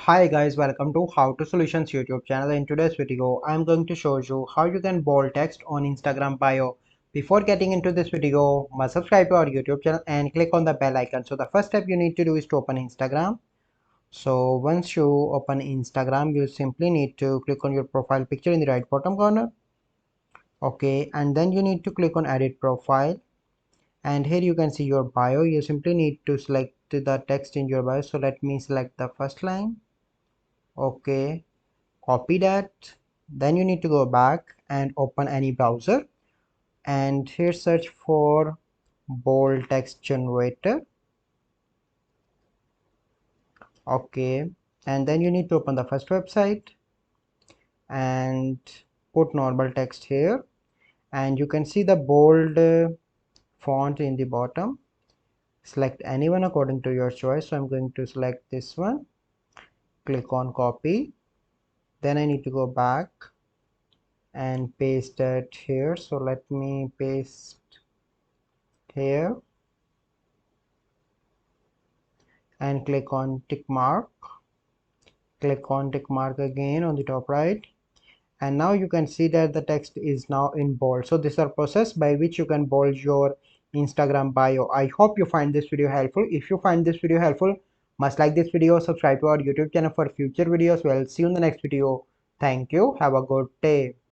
Hi guys, welcome to How to Solutions YouTube channel. In today's video, I am going to show you how you can bold text on Instagram bio. Before getting into this video, must subscribe to our YouTube channel and click on the bell icon. So the first step you need to do is to open Instagram. So once you open Instagram, you simply need to click on your profile picture in the right bottom corner. Okay, and then you need to click on edit profile. And here you can see your bio. You simply need to select the text in your bio. So let me select the first line. Okay, copy that. Then you need to go back and open any browser and here search for bold text generator. Okay, and then you need to open the first website and put normal text here, and you can see the bold font in the bottom. Select anyone according to your choice. So I'm going to select this one, click on copy. Then I need to go back and paste that here. So let me paste here and click on tick mark. Click on tick mark again on the top right, and now you can see that the text is now in bold. So this is a process by which you can bold your Instagram bio. I hope you find this video helpful. If you find this video helpful, must like this video, subscribe to our YouTube channel for future videos. Well, see you in the next video. Thank you. Have a good day.